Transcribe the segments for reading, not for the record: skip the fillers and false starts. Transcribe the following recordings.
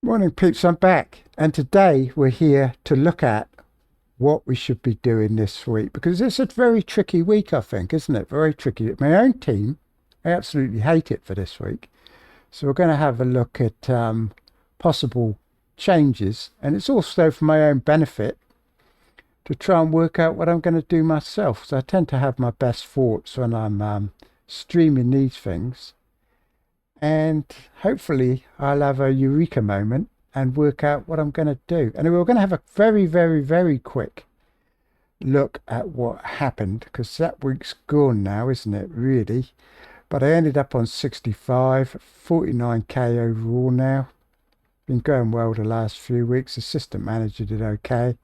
Morning, peeps. I'm back, and today we're here to look at what we should be doing this week because it's a very tricky week, I think, isn't it? Very tricky. My own team, I absolutely hate it for this week. So we're going to have a look at possible changes, and it's also for my own benefit to try and work out what I'm going to do myself. So I tend to have my best thoughts when I'm streaming these things, and hopefully I'll have a eureka moment and work out what I'm going to do. And we're going to have a very, very, very quick look at what happened because that week's gone now, isn't it, really? But I ended up on 65, 49k overall now. Been going well the last few weeks. Assistant manager did okay.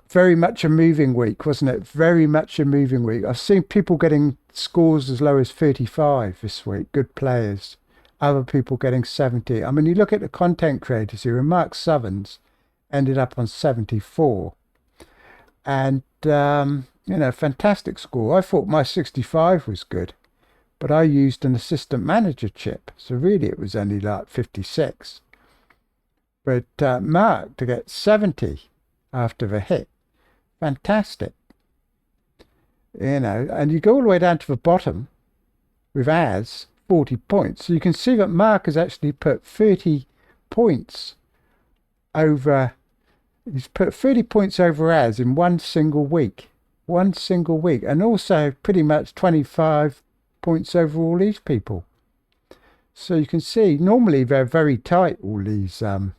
Very much a moving week, wasn't it? Very much a moving week. I've seen people getting scores as low as 35 this week, good players. Other people getting 70. I mean, you look at the content creators here, and Mark Southerns ended up on 74. And, fantastic score. I thought my 65 was good, but I used an assistant manager chip. So really it was only like 56. But Mark to get 70 after the hit. Fantastic. And you go all the way down to the bottom with as 40 points. So you can see that Mark has actually put 30 points over, he's put 30 points over as in one single week. One single week. And also pretty much 25 points over all these people. So you can see normally they're very tight, all these in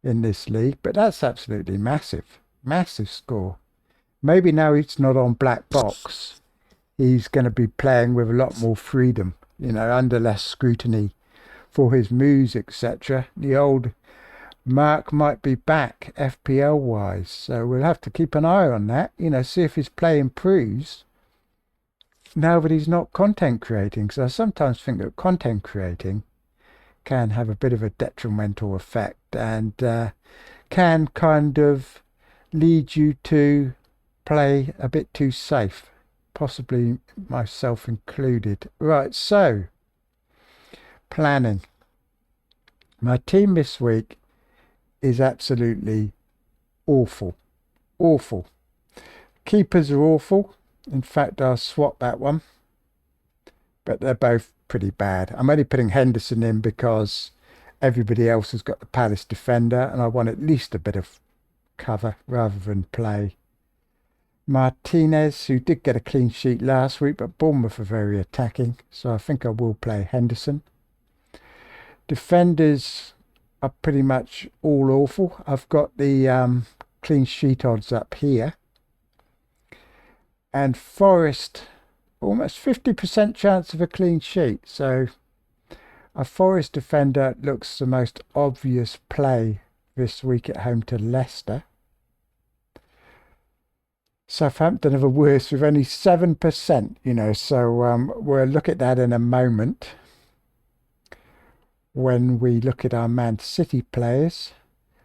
this league, but that's absolutely massive. Massive score. Maybe now he's not on black box. He's going to be playing with a lot more freedom, under less scrutiny for his moves, etc. The old Mark might be back FPL wise. So we'll have to keep an eye on that, see if his play improves now that he's not content creating. Because I sometimes think that content creating can have a bit of a detrimental effect and can kind of lead you to play a bit too safe, possibly myself included. Right, so planning. My team this week is absolutely awful. Awful. Keepers are awful. In fact, I'll swap that one. But they're both pretty bad. I'm only putting Henderson in because everybody else has got the Palace defender and I want at least a bit of cover rather than play Martinez, who did get a clean sheet last week, but Bournemouth are very attacking, so I think I will play Henderson. Defenders are pretty much all awful. I've got the clean sheet odds up here, and Forest almost 50% chance of a clean sheet, so a Forest defender looks the most obvious play this week at home to Leicester. Southampton are the worst with only 7%, so we'll look at that in a moment when we look at our Man City players.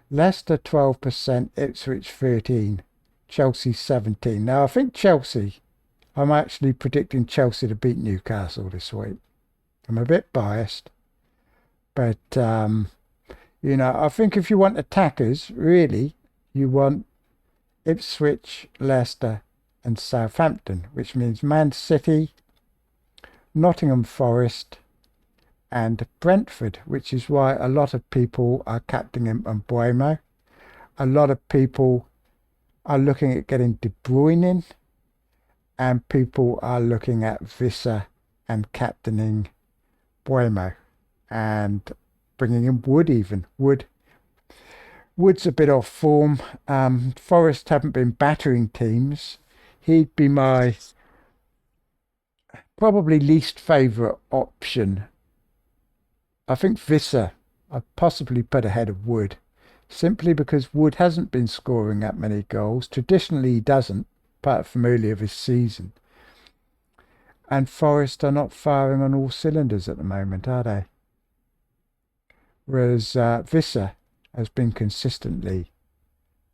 Leicester 12%, Ipswich 13%, Chelsea 17%. Now I think I'm actually predicting Chelsea to beat Newcastle this week. I'm a bit biased, but I think if you want attackers, really, you want Ipswich, Leicester and Southampton, which means Man City, Nottingham Forest and Brentford, which is why a lot of people are captaining Mbeumo. A lot of people are looking at getting De Bruyne in, and people are looking at Visser and captaining Mbeumo and bringing in Wood even. Wood's a bit off form. Forest haven't been battering teams. He'd be my probably least favourite option. I think Visser I'd possibly put ahead of Wood, simply because Wood hasn't been scoring that many goals. Traditionally he doesn't, apart from earlier this season. And Forest are not firing on all cylinders at the moment, are they? Whereas Visser has been consistently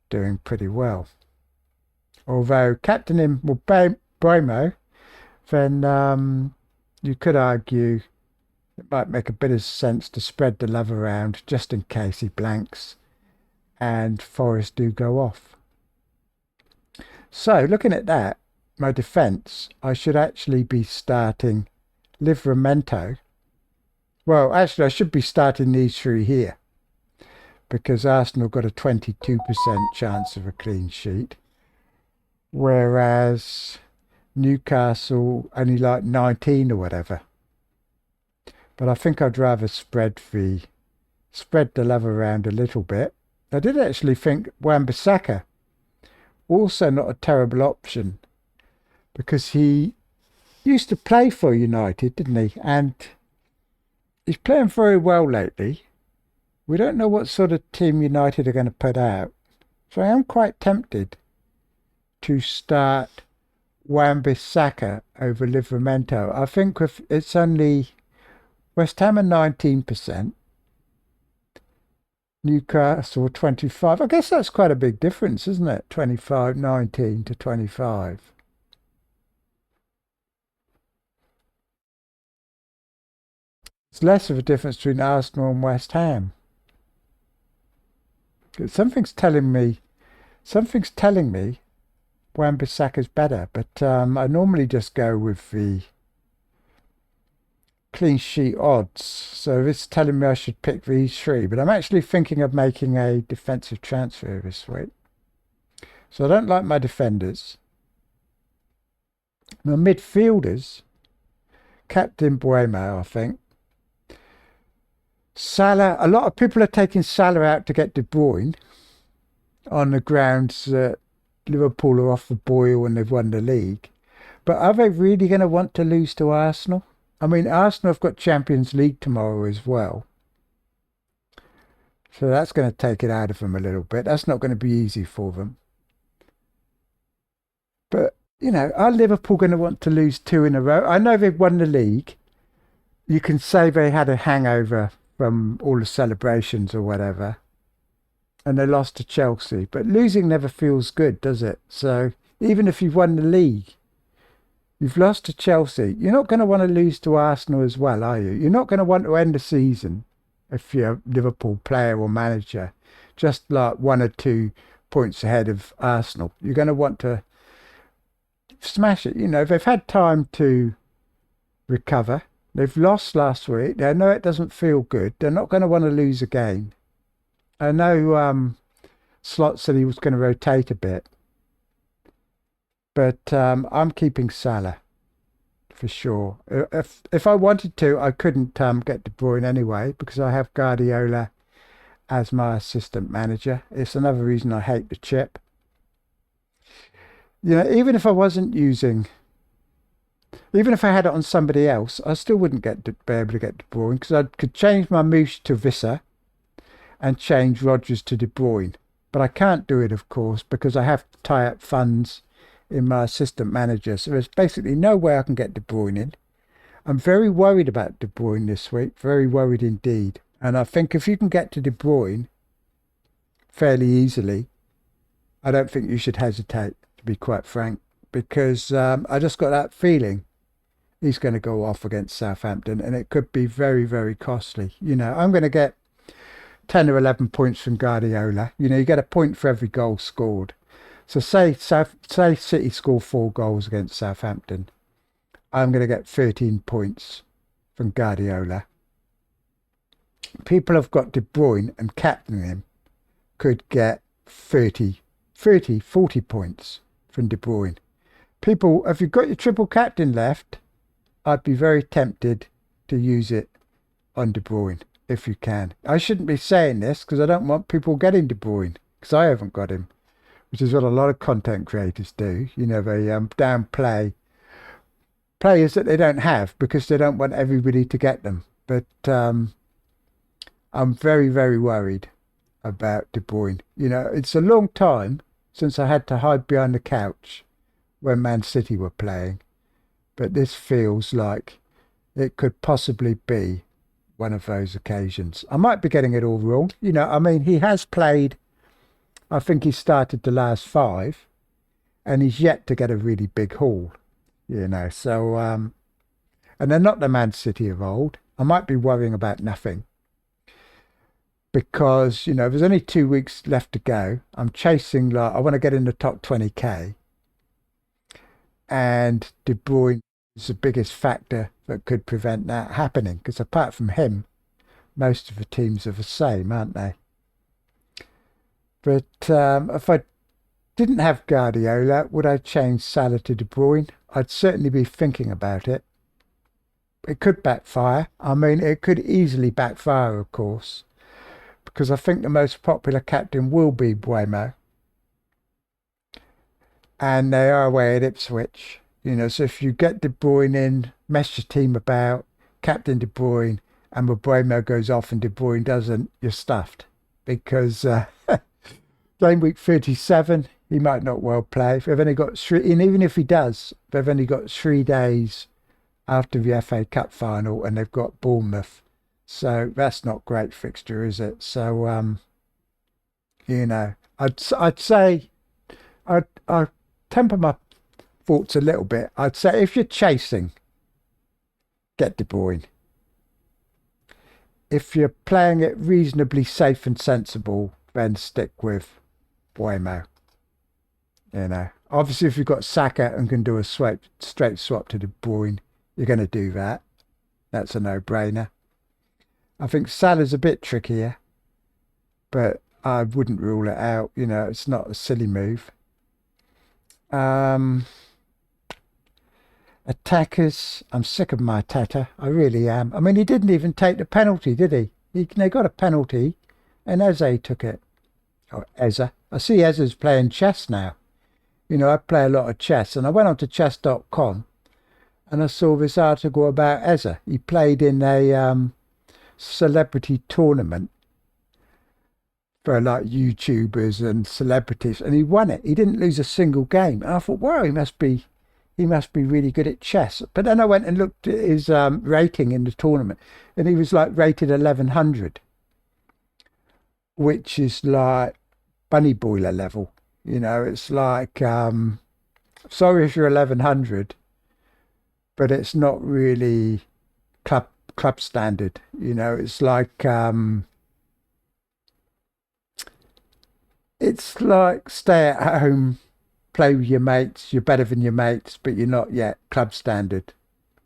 doing pretty well. Although captaining Bremo, then you could argue It might make a bit of sense to spread the love around just in case he blanks and Forest do go off. So looking at that, my defence, I should actually be starting Livramento. Well, actually, I should be starting these three here because Arsenal got a 22% chance of a clean sheet, whereas Newcastle only like 19 or whatever. But I think I'd rather spread the love around a little bit. I did actually think Wan-Bissaka also not a terrible option because he used to play for United, didn't he? And he's playing very well lately. We don't know what sort of team United are going to put out. So I am quite tempted to start Wan-Bissaka over Livramento. I think if it's only West Ham are 19%, Newcastle 25. I guess that's quite a big difference, isn't it? 25, 19 to 25. It's less of a difference between Arsenal and West Ham. Something's telling me Wan-Bissaka's better, but I normally just go with the clean sheet odds. So it's telling me I should pick these three, but I'm actually thinking of making a defensive transfer this week. So I don't like my defenders. My midfielders, Captain Buemo, I think. Salah, a lot of people are taking Salah out to get De Bruyne on the grounds that Liverpool are off the boil and they've won the league. But are they really going to want to lose to Arsenal? I mean, Arsenal have got Champions League tomorrow as well. So that's going to take it out of them a little bit. That's not going to be easy for them. But, you know, are Liverpool going to want to lose two in a row? I know they've won the league. You can say they had a hangover from all the celebrations or whatever. And they lost to Chelsea. But losing never feels good, does it? So even if you've won the league, you've lost to Chelsea. You're not going to want to lose to Arsenal as well, are you? You're not going to want to end the season if you're a Liverpool player or manager just like 1 or 2 points ahead of Arsenal. You're going to want to smash it. You know, they've had time to recover. They've lost last week. They know it doesn't feel good. They're not going to want to lose again. I know Slot said he was going to rotate a bit. But I'm keeping Salah for sure. If I wanted to, I couldn't get De Bruyne anyway because I have Guardiola as my assistant manager. It's another reason I hate the chip. You know, even if I had it on somebody else, I still wouldn't be able to get De Bruyne because I could change my Moosh to Visser and change Rodgers to De Bruyne. But I can't do it, of course, because I have to tie up funds in my assistant manager. So there's basically no way I can get De Bruyne in. I'm very worried about De Bruyne this week, very worried indeed. And I think if you can get to De Bruyne fairly easily, I don't think you should hesitate, to be quite frank, because I just got that feeling he's going to go off against Southampton and it could be very, very costly. You know, I'm going to get 10 or 11 points from Guardiola. You know, you get a point for every goal scored. So say City score 4 goals against Southampton. I'm going to get 13 points from Guardiola. People have got De Bruyne and captaining him could get 40 points from De Bruyne. People, if you've got your triple captain left, I'd be very tempted to use it on De Bruyne if you can. I shouldn't be saying this because I don't want people getting De Bruyne because I haven't got him, which is what a lot of content creators do. You know, they downplay players that they don't have because they don't want everybody to get them. But I'm very, very worried about De Bruyne. You know, it's a long time since I had to hide behind the couch when Man City were playing. But this feels like it could possibly be one of those occasions. I might be getting it all wrong. You know, I mean, he has played, I think he started the last 5 and he's yet to get a really big haul, you know. So, and they're not the Man City of old. I might be worrying about nothing because, there's only 2 weeks left to go. I'm chasing, like, I want to get in the top 20K, and De Bruyne is the biggest factor that could prevent that happening because apart from him, most of the teams are the same, aren't they? But if I didn't have Guardiola, would I change Salah to De Bruyne? I'd certainly be thinking about it. It could backfire. I mean, it could easily backfire, of course, because I think the most popular captain will be Buemo, and they are away at Ipswich. So if you get De Bruyne in, mess your team about, captain De Bruyne, and Buemo goes off and De Bruyne doesn't, you're stuffed because game week 37, he might not well play. They've only got three, and even if he does, they've only got 3 days after the FA Cup final, and they've got Bournemouth. So that's not great fixture, is it? So I'd say I'd temper my thoughts a little bit. I'd say if you're chasing, get De Bruyne. If you're playing it reasonably safe and sensible, then stick with Buemo. Obviously, if you've got Saka and can do a straight swap to De Bruyne, you're going to do that. That's a no-brainer. I think Salah's a bit trickier, but I wouldn't rule it out. It's not a silly move. Attackers, I'm sick of my Tata. I really am. I mean, he didn't even take the penalty, did he? They got a penalty, and Eze took it. Or Eza. I see Eza's playing chess now. I play a lot of chess, and I went on to chess.com, and I saw this article about Eza. He played in a celebrity tournament for like YouTubers and celebrities, and he won it. He didn't lose a single game. And I thought, wow, he must be really good at chess. But then I went and looked at his rating in the tournament, and he was like rated 1100, which is like bunny boiler level. It's like sorry if you're 1100, but it's not really club standard. It's like stay at home, play with your mates. You're better than your mates, but you're not yet club standard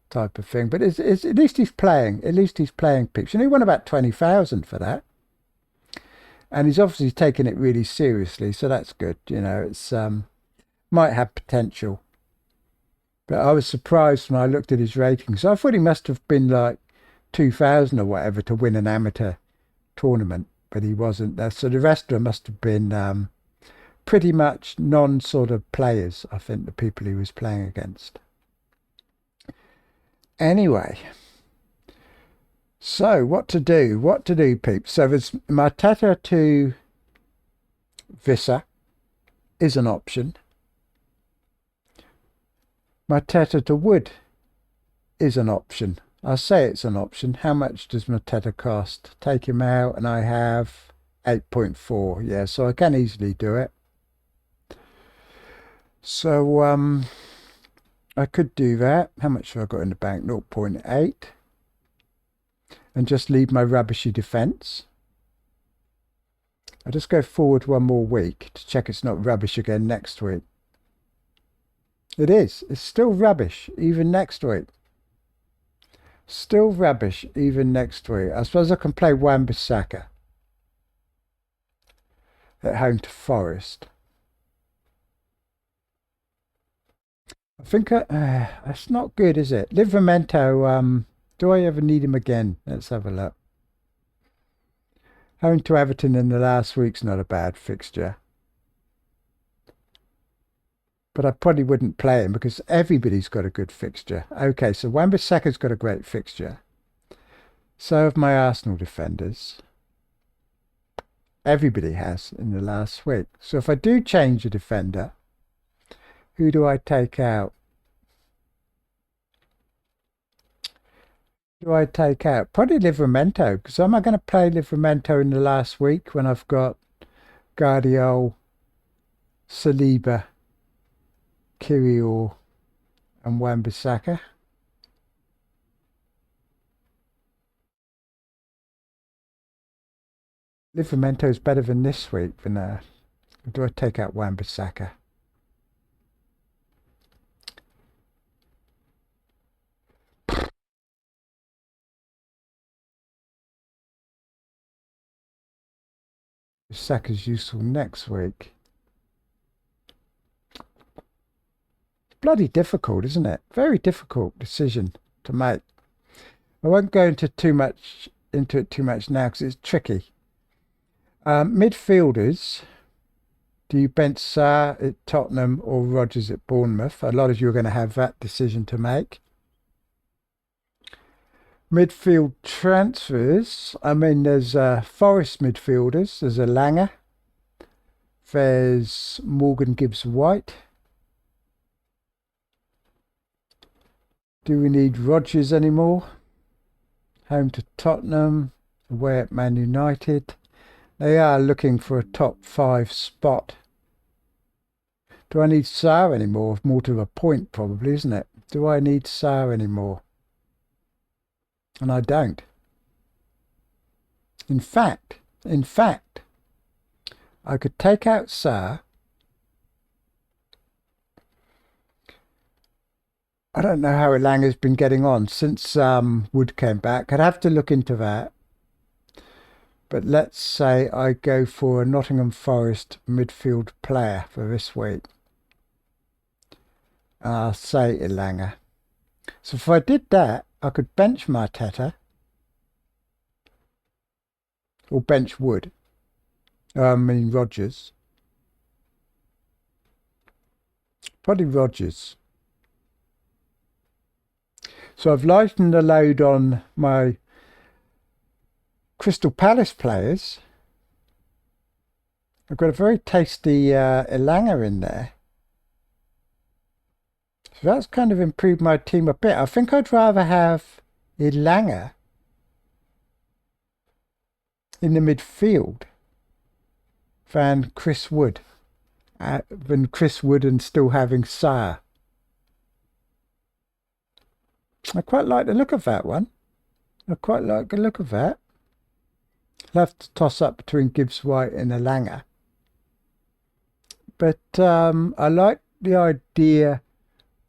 type of thing. But it's at least he's playing. At least he's playing pitch, and he won about 20,000 for that. And he's obviously taken it really seriously, so that's good. It's might have potential. But I was surprised when I looked at his ratings. I thought he must have been like 2,000 or whatever to win an amateur tournament, but he wasn't there. So the rest of them must have been pretty much non-sort of players, I think, the people he was playing against. Anyway, so what to do? What to do, peeps? So there's Mateta to Vissa is an option. Mateta to Wood is an option. I say it's an option. How much does Mateta cost? Take him out and I have 8.4. Yeah, so I can easily do it. So I could do that. How much have I got in the bank? 0.8. And just leave my rubbishy defence. I'll just go forward one more week to check it's not rubbish again next week. It is. It's still rubbish even next week. Still rubbish even next week. I suppose I can play Wan-Bissaka at home to Forest. I think that's not good, is it? Livramento, do I ever need him again? Let's have a look. Home to Everton in the last week's not a bad fixture. But I probably wouldn't play him because everybody's got a good fixture. Okay, so Wan-Bissaka's got a great fixture. So have my Arsenal defenders. Everybody has in the last week. So if I do change a defender, who do I take out? Who do I take out? Probably Livramento, because am I going to play Livramento in the last week when I've got Guardiola, Saliba, Kirill and Wan-Bissaka? Livramento is better than this week. Than do I take out Wan-Bissaka? Saka's useful next week. Bloody difficult, isn't it? Very difficult decision to make. I won't go into it too much now because it's tricky. Midfielders. Do you bench Sarr at Tottenham or Rodgers at Bournemouth? A lot of you are going to have that decision to make. Midfield transfers. I mean, there's Forest midfielders. There's a Langer. There's Morgan Gibbs-White. Do we need Rodgers anymore? Home to Tottenham. Away at Man United. They are looking for a top 5 spot. Do I need Sarr anymore? More to the point, probably, isn't it? Do I need Sarr anymore? And I don't. In fact, I could take out Sarr. I don't know how Elanga's been getting on since Wood came back. I'd have to look into that. But let's say I go for a Nottingham Forest midfield player for this week. And I'll say Elanga. So if I did that, I could bench Marteta. Or bench Wood. I mean Rodgers. Probably Rodgers. So I've lightened the load on my Crystal Palace players. I've got a very tasty Elanga in there. So that's kind of improved my team a bit. I think I'd rather have Elanga in the midfield than Chris Wood. And still having Sarr. I quite like the look of that one. I quite like the look of that. I'll have to toss up between Gibbs-White and Elanga. But I like the idea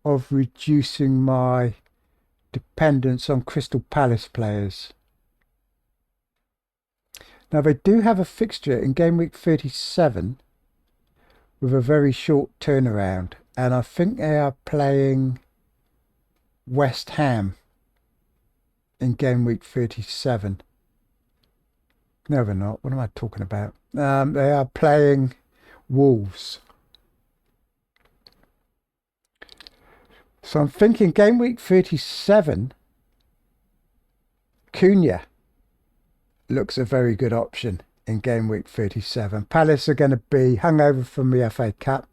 of reducing my dependence on Crystal Palace players. Now they do have a fixture in game week 37 with a very short turnaround, and I think they are playing West Ham in game week 37. No, they're not. What am I talking about? They are playing Wolves. So I'm thinking game week 37, Cunha looks a very good option in game week 37. Palace are going to be hungover from the FA Cup.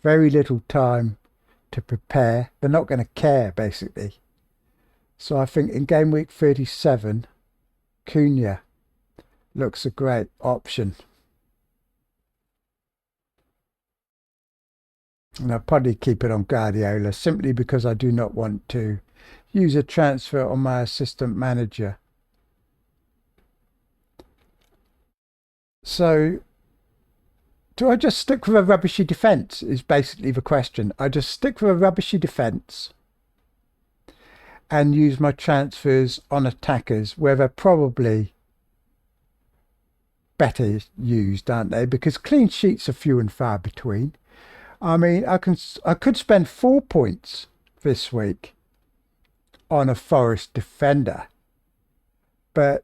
Very little time to prepare. They're not going to care, basically. So I think in game week 37, Cunha looks a great option. And I'll probably keep it on Guardiola simply because I do not want to use a transfer on my assistant manager. So do I just stick with a rubbishy defence is basically the question. I just stick with a rubbishy defence and use my transfers on attackers where they're probably better used, aren't they? Because clean sheets are few and far between. I mean, I could spend 4 points this week on a Forest defender, but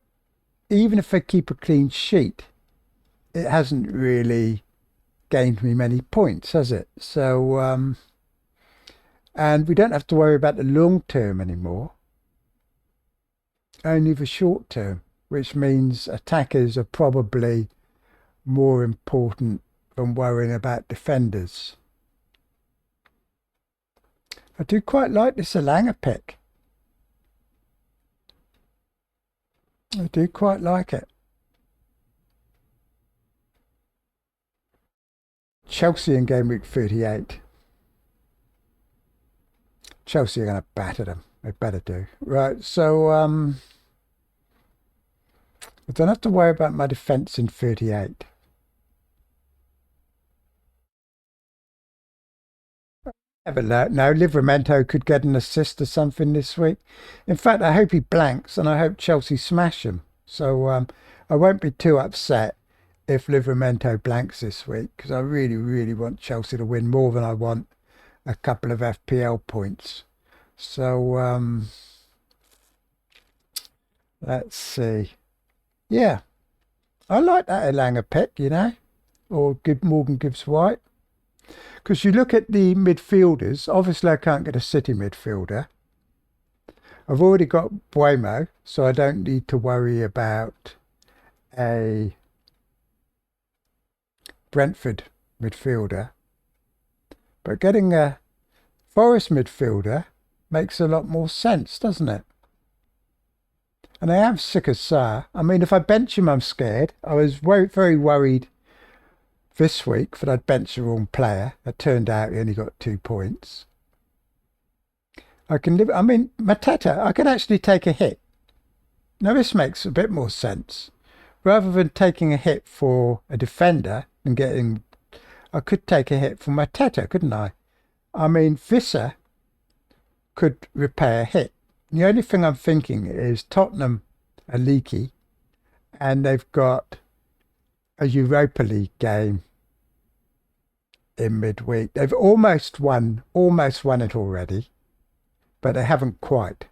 even if I keep a clean sheet, it hasn't really gained me many points, has it? So, and we don't have to worry about the long term anymore, only the short term, which means attackers are probably more important than worrying about defenders. I do quite like this Elanga pick. I do quite like it. Chelsea in game week 38. Chelsea are going to batter them. They better do. Right, so I don't have to worry about my defence in 38. Never know. No, Livramento could get an assist or something this week. In fact, I hope he blanks and I hope Chelsea smash him. So I won't be too upset if Livramento blanks this week because I really, really want Chelsea to win more than I want a couple of FPL points. So let's see. Yeah, I like that Elanga pick, you know, or Morgan Gibbs White. Because you look at the midfielders, obviously I can't get a City midfielder. I've already got Buemo, so I don't need to worry about a Brentford midfielder. But getting a Forest midfielder makes a lot more sense, doesn't it? And I am sick of Sarr. I mean, if I bench him, I'm scared. I was very worried this week that I'd bench the wrong player. It turned out he only got 2 points. I can live. I mean, Mateta, I can actually take a hit. Now, this makes a bit more sense. Rather than taking a hit for a defender and getting... I could take a hit for Mateta, couldn't I? I mean, Visser could repair a hit. The only thing I'm thinking is Tottenham are leaky and they've got a Europa League game in midweek. They've almost won it already, but they haven't quite.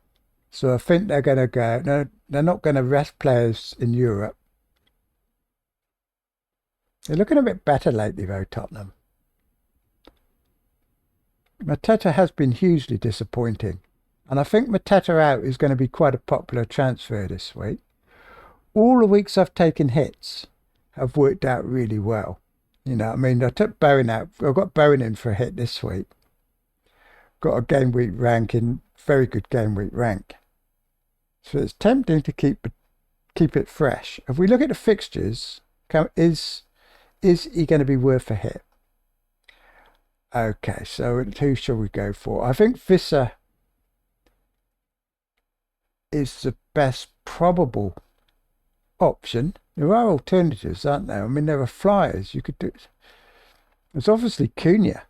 So I think they're going to go, no, they're not going to rest players in Europe. They're looking a bit better lately though, Tottenham. Mateta has been hugely disappointing. And I think Mateta out is going to be quite a popular transfer this week. All the weeks I've taken hits have worked out really well. You know, I mean, I took Bowen out. I've got Bowen in for a hit this week. Got a game week ranking, very good game week rank. So it's tempting to keep it fresh. If we look at the fixtures, is he going to be worth a hit? Okay, so who shall we go for? I think Visser is the best probable option. There are alternatives, aren't there? I mean, there are flyers. You could do it. There's obviously Cunha.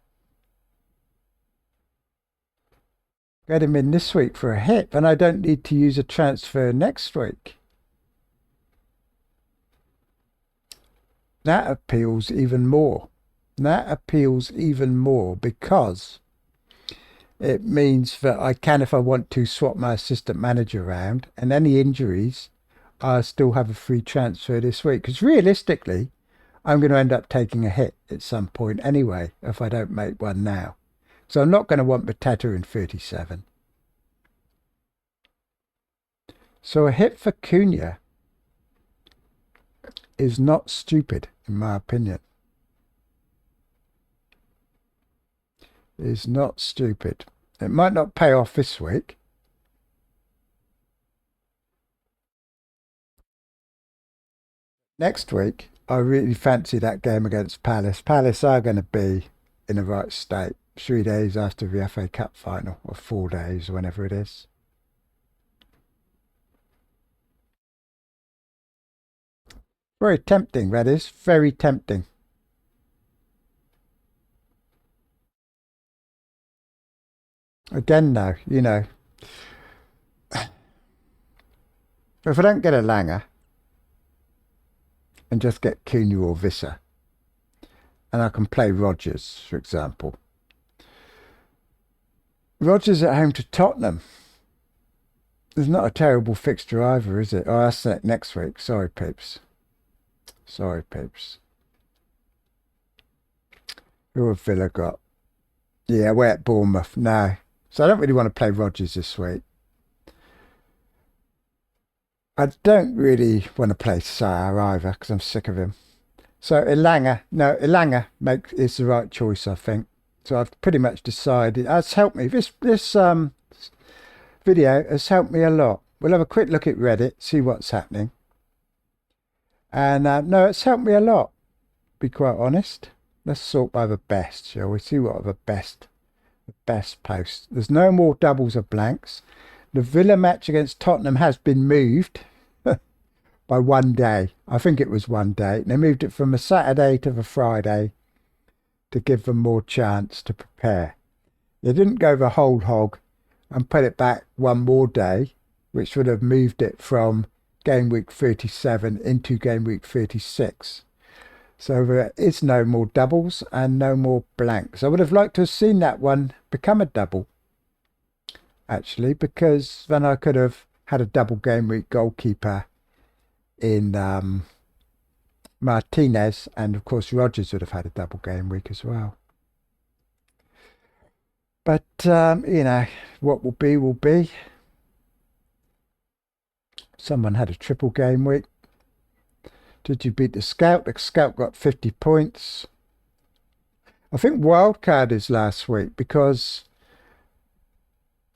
Get him in this week for a hit, and I don't need to use a transfer next week. That appeals even more. That appeals even more because it means that I can, if I want to, swap my assistant manager around, and any injuries, I still have a free transfer this week. Because realistically, I'm going to end up taking a hit at some point anyway if I don't make one now. So I'm not going to want Mateta in 37. So a hit for Cunha is not stupid, in my opinion. Is not stupid. It might not pay off this week. Next week, I really fancy that game against Palace. Palace are going to be in the right state 3 days after the FA Cup final, or 4 days, whenever it is. Very tempting, that is. Very tempting. Again, though, you know, if I don't get a Langer and just get Cunha or Visser, and I can play Rodgers, for example. Rodgers at home to Tottenham. It's not a terrible fixture either, is it? Oh, that's next week. Sorry, peeps. Sorry, peeps. Who have Villa got? Yeah, we're at Bournemouth. No. So I don't really want to play Rodgers this week. I don't really want to play Sarr either because I'm sick of him. So Elanga, no, Elanga is the right choice, I think. So I've pretty much decided. That's helped me. This video has helped me a lot. We'll have a quick look at Reddit, see what's happening. And no, it's helped me a lot, to be quite honest. Let's sort by the best, shall we? See what are the best posts. There's no more doubles or blanks. The Villa match against Tottenham has been moved. by one day. I think it was one day. They moved it from a Saturday to the Friday to give them more chance to prepare. They didn't go the whole hog and put it back one more day, which would have moved it from game week 37 into game week 36. So there is no more doubles and no more blanks. I would have liked to have seen that one become a double, actually, because then I could have had a double game week goalkeeper in Martinez, and of course Rogers would have had a double game week as well. But you know, what will be will be. Someone had a triple game week. Did you beat the Scout? The Scout got 50 points. I think wildcard is last week because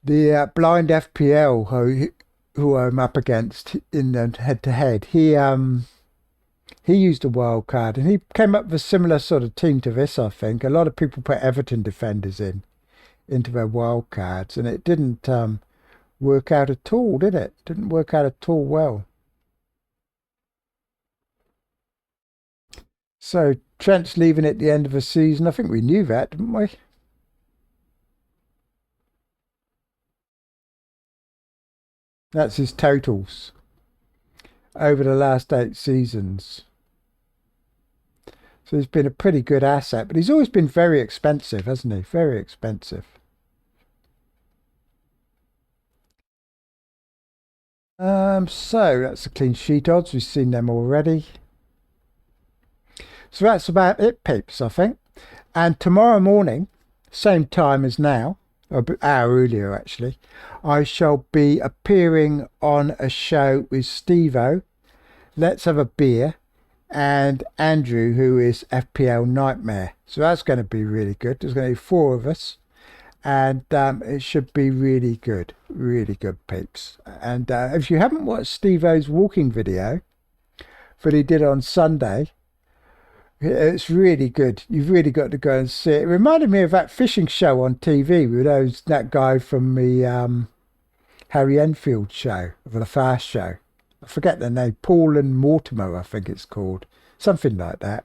the blind FPL who I'm up against in the head-to-head, he used a wild card and he came up with a similar sort of team to this. I think a lot of people put Everton defenders into their wild cards, and it didn't work out at all, did it? Didn't work out at all well. So Trent's leaving at the end of the season. I think we knew that, didn't we? That's his totals over the last 8 seasons. So he's been a pretty good asset, but he's always been very expensive, hasn't he? Very expensive. So that's the clean sheet odds. We've seen them already. So that's about it, peeps, I think. And tomorrow morning, same time as now, an hour earlier actually, I shall be appearing on a show with Steve-O, Let's Have a Beer, and Andrew, who is FPL Nightmare. So that's going to be really good. There's going to be 4 of us, and it should be really good peeps. And if you haven't watched Steve-O's walking video that he did on Sunday, it's really good. You've really got to go and see it. It reminded me of that fishing show on TV with that guy from the Harry Enfield show, the Fast Show. I forget the name. Paul and Mortimer, I think it's called. Something like that.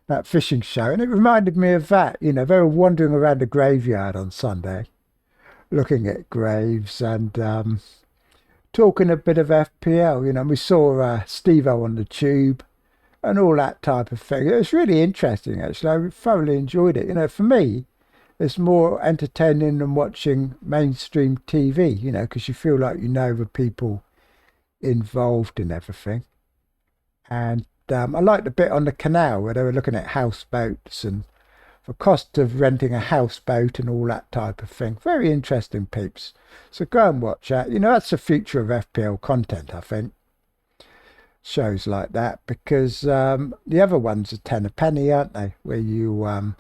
That fishing show. And it reminded me of that. You know, they were wandering around the graveyard on Sunday, looking at graves and talking a bit of FPL. You know, we saw Steve-O on the tube and all that type of thing. It was really interesting, actually. I thoroughly enjoyed it. You know, for me, it's more entertaining than watching mainstream TV, you know, because you feel like you know the people involved in everything. And I liked the bit on the canal where they were looking at houseboats and the cost of renting a houseboat and all that type of thing. Very interesting, peeps. So go and watch that. You know, that's the future of FPL content, I think. Shows like that, because the other ones are 10 a penny, aren't they? Where you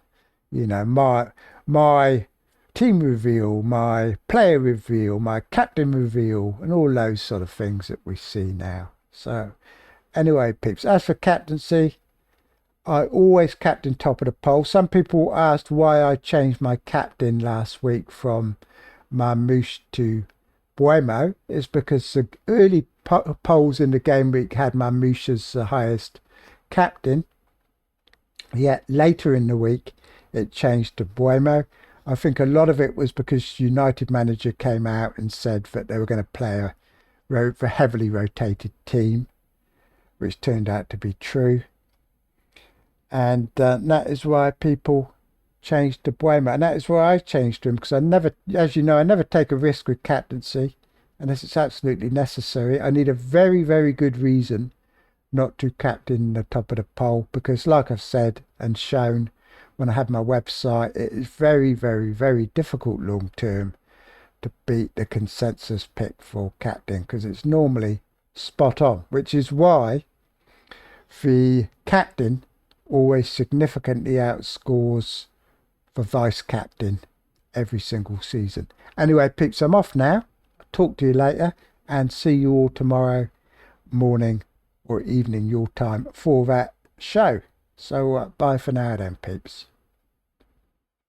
you know, my team reveal, my player reveal, my captain reveal, and all those sort of things that we see now. So anyway, peeps, as for captaincy, I always captain top of the poll. Some people asked why I changed my captain last week from Marmouche to Buemo. It's because the early polls in the game week had Marmouche as the highest captain. Yet later in the week, it changed to Buemo. I think a lot of it was because United manager came out and said that they were going to play a heavily rotated team, which turned out to be true. And that is why people changed to Buemo. And that is why I changed to him, because I never, as you know, I never take a risk with captaincy unless it's absolutely necessary. I need a very, very good reason not to captain the top of the poll, because like I've said and shown when I had my website, it is very, very, very difficult long term to beat the consensus pick for captain, because it's normally spot on, which is why the captain always significantly outscores the vice captain every single season. Anyway, peeps, I'm off now. Talk to you later and see you all tomorrow morning or evening your time for that show. So bye for now then, peeps.